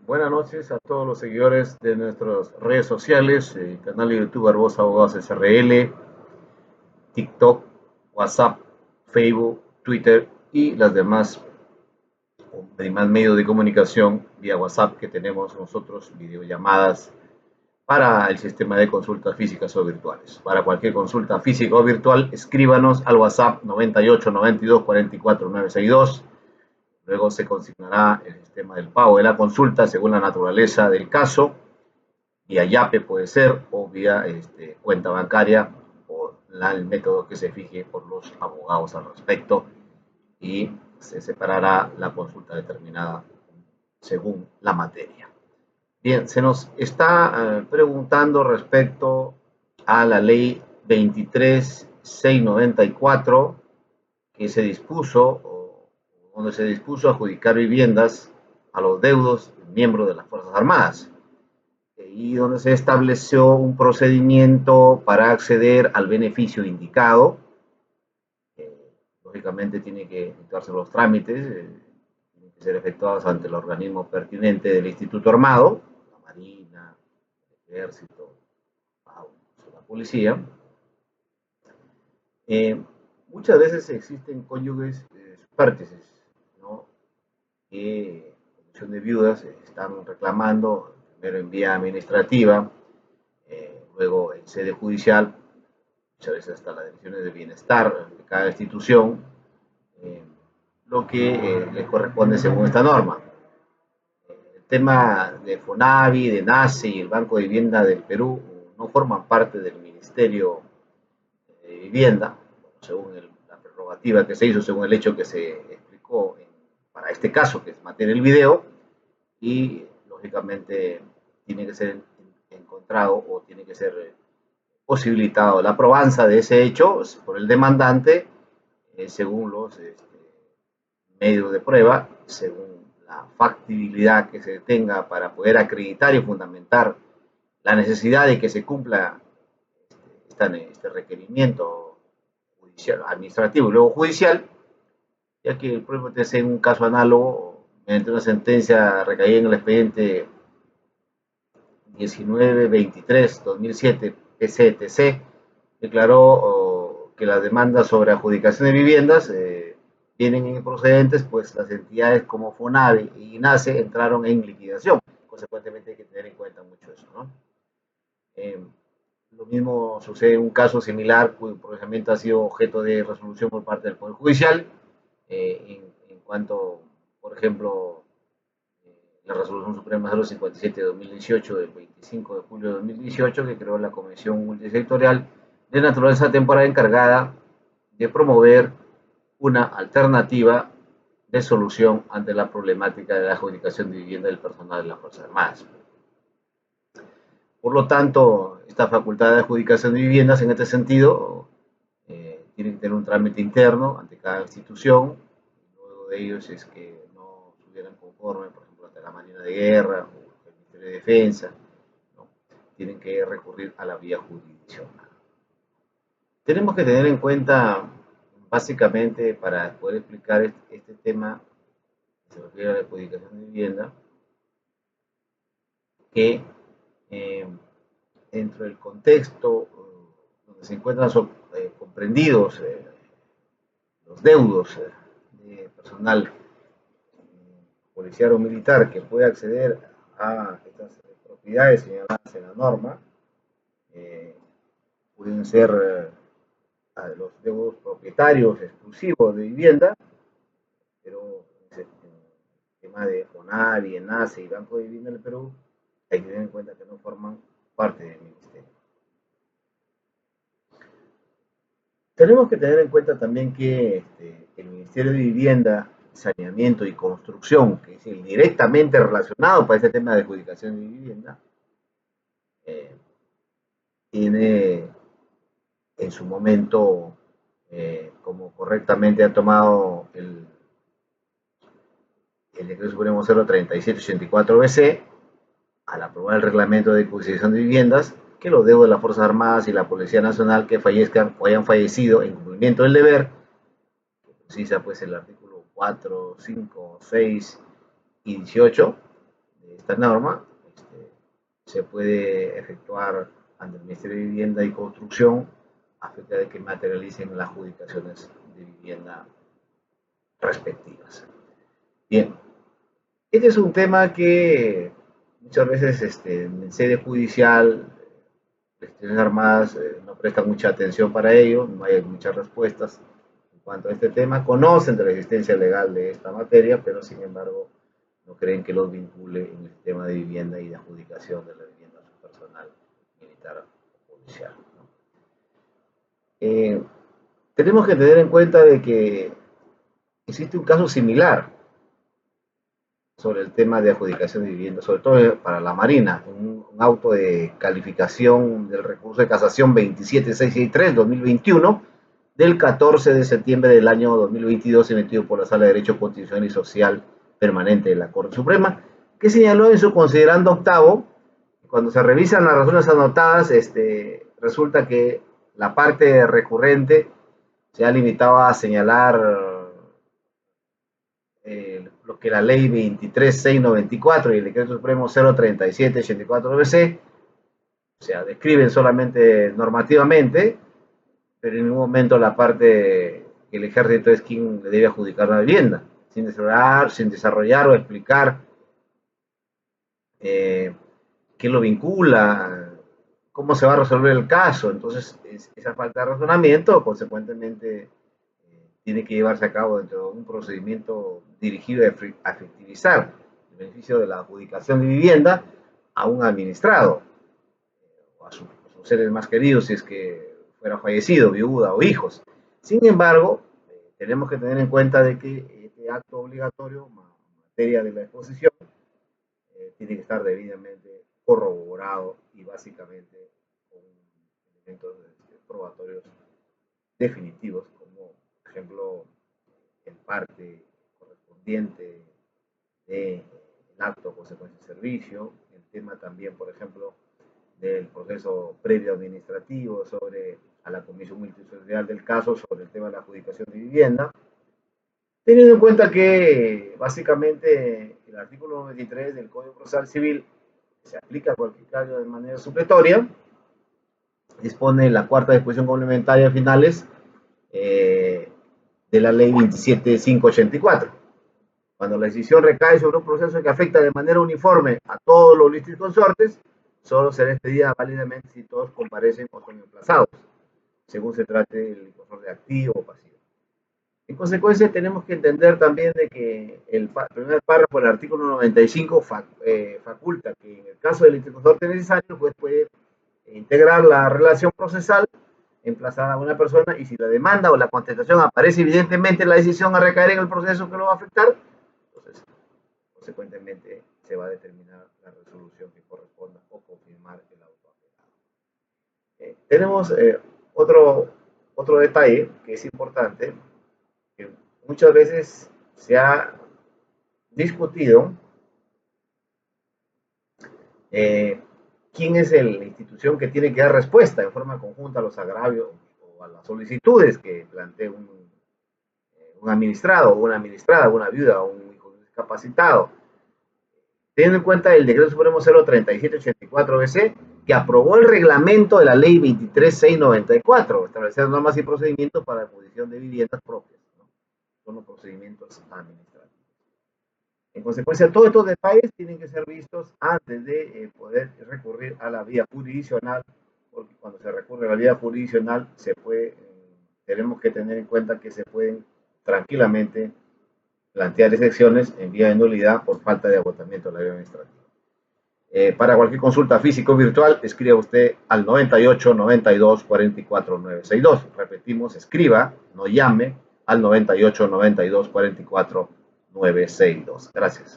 Buenas noches a todos los seguidores de nuestras redes sociales, canal de YouTube Barbosa Abogados SRL, TikTok, WhatsApp, Facebook, Twitter y las demás medios de comunicación vía WhatsApp que tenemos nosotros, videollamadas para el sistema de consultas físicas o virtuales. Para cualquier consulta física o virtual, escríbanos al WhatsApp 98 92 44 962. Luego se consignará el sistema del pago de la consulta según la naturaleza del caso, vía YAPE puede ser, o vía cuenta bancaria, o el método que se fije por los abogados al respecto, y se separará la consulta determinada según la materia. Bien, se nos está preguntando respecto a la ley 23.694 que se dispuso, donde se dispuso adjudicar viviendas a los deudos miembros de las Fuerzas Armadas, y donde se estableció un procedimiento para acceder al beneficio indicado. Lógicamente tiene que efectuarse los trámites, tienen que ser efectuados ante el organismo pertinente del Instituto Armado, la Marina, el Ejército, la Policía. Muchas veces existen cónyuges pértices, ¿no? Que en condición de viudas están reclamando, primero en vía administrativa, luego en sede judicial, muchas veces hasta las direcciones de bienestar de cada institución, lo que les corresponde según esta norma. El tema de FONAVI, de NACE y el Banco de Vivienda del Perú no forman parte del Ministerio de Vivienda, según la prerrogativa que se hizo, según el hecho que se explicó para este caso, que es materia del video, y lógicamente tiene que ser encontrado o tiene que ser posibilitado la probanza de ese hecho por el demandante, según los medios de prueba, según la factibilidad que se tenga para poder acreditar y fundamentar la necesidad de que se cumpla este requerimiento judicial, administrativo y luego judicial, ya que el propio TC en un caso análogo, mediante una sentencia recaída en el expediente 1923-2007 PCTC, declaró que las demandas sobre adjudicación de viviendas vienen improcedentes, pues las entidades como FONAVI y NACE entraron en liquidación. Consecuentemente hay que tener en cuenta mucho eso, ¿no? Lo mismo sucede en un caso similar cuyo procesamiento ha sido objeto de resolución por parte del Poder Judicial, en cuanto, por ejemplo, la Resolución Suprema 057 de 2018 del 25 de julio de 2018, que creó la Comisión Multisectorial de Naturaleza Temporal encargada de promover una alternativa de solución ante la problemática de la adjudicación de vivienda del personal de las Fuerzas Armadas. Por lo tanto, esta facultad de adjudicación de viviendas en este sentido tiene que tener un trámite interno ante cada institución. Luego de ellos es que no estuvieran conforme, por ejemplo, ante la Marina de Guerra o el Ministerio de Defensa, ¿no? Tienen que recurrir a la vía jurisdiccional. Tenemos que tener en cuenta, básicamente, para poder explicar este tema que se refiere a la adjudicación de vivienda, que dentro del contexto donde se encuentran comprendidos los deudos de personal policial o militar que puede acceder a estas propiedades señaladas en la norma, pueden ser los deudos propietarios exclusivos de vivienda, pero en el tema de FONAVI, ENACE y Banco de Vivienda del Perú, hay que tener en cuenta que no forman parte del ministerio. Tenemos que tener en cuenta también que el Ministerio de Vivienda, Saneamiento y Construcción, que es el directamente relacionado para este tema de adjudicación de vivienda, tiene en su momento, como correctamente ha tomado el Decreto Supremo 03784-BC, al aprobar el reglamento de adjudicación de viviendas, que los deudos de las Fuerzas Armadas y la Policía Nacional que fallezcan o hayan fallecido en cumplimiento del deber, que precisa pues el artículo 4, 5, 6 y 18 de esta norma, se puede efectuar ante el Ministerio de Vivienda y Construcción a fin de que materialicen las adjudicaciones de vivienda respectivas. Bien, este es un tema que muchas veces en sede judicial las instituciones armadas no prestan mucha atención para ello, no hay muchas respuestas en cuanto a este tema, conocen de la existencia legal de esta materia, pero sin embargo no creen que los vincule en el tema de vivienda y de adjudicación de la vivienda a su personal militar o policial, ¿no? Tenemos que tener en cuenta de que existe un caso similar sobre el tema de adjudicación de vivienda, sobre todo para la Marina, un auto de calificación del recurso de casación 27663-2021 del 14 de septiembre del año 2022, emitido por la Sala de Derecho Constitucional y Social Permanente de la Corte Suprema, que señaló en su considerando octavo, cuando se revisan las razones anotadas, resulta que la parte recurrente se ha limitado a señalar lo que la ley 23.694 y el decreto supremo 037-84-BC, o sea, describen solamente normativamente, pero en ningún momento la parte que el ejército es quien le debe adjudicar la vivienda, sin desarrollar o explicar qué lo vincula, cómo se va a resolver el caso. Entonces, esa falta de razonamiento, consecuentemente, tiene que llevarse a cabo dentro de un procedimiento dirigido a efectivizar el beneficio de la adjudicación de vivienda a un administrado o a sus seres más queridos si es que fuera fallecido, viuda o hijos. Sin embargo, tenemos que tener en cuenta de que este acto obligatorio en materia de la exposición tiene que estar debidamente corroborado y básicamente con elementos probatorios definitivos, como por ejemplo el parte correspondiente del acto consecuencia de servicio, el tema también, por ejemplo, del proceso previo administrativo sobre a la Comisión Multisectorial del caso sobre el tema de la adjudicación de vivienda, teniendo en cuenta que básicamente el artículo 93 del Código Procesal Civil se aplica a cualquier caso de manera supletoria, dispone la cuarta disposición complementaria finales de la ley 27.584. Cuando la decisión recae sobre un proceso que afecta de manera uniforme a todos los listos consortes, solo será expedida válidamente si todos comparecen o son emplazados, según se trate del consorte activo o pasivo. En consecuencia, tenemos que entender también de que el primer párrafo del artículo 95 faculta que en el caso del interconsorte necesario, el juez puede integrar la relación procesal emplazada a una persona y si la demanda o la contestación aparece evidentemente la decisión a recaer en el proceso que lo va a afectar, entonces, consecuentemente, se va a determinar la resolución que corresponda o confirmar el auto apelado. Tenemos otro detalle que es importante, que muchas veces se ha discutido quién es la institución que tiene que dar respuesta en forma conjunta a los agravios o a las solicitudes que plantea un administrado, una administrada, una viuda o un hijo discapacitado. Teniendo en cuenta el decreto supremo 037-84-BC, que aprobó el reglamento de la ley 23.694, estableciendo normas y procedimientos para la adquisición de viviendas propias, ¿no? Son los procedimientos administrativos. En consecuencia, todos estos detalles tienen que ser vistos antes de poder recurrir a la vía jurisdiccional, porque cuando se recurre a la vía jurisdiccional tenemos que tener en cuenta que se pueden tranquilamente plantear excepciones en vía de nulidad por falta de agotamiento de la vía administrativa. Para cualquier consulta física o virtual, escriba usted al 98 92 44 962. Repetimos, escriba, no llame al 98 92 44 962. Gracias.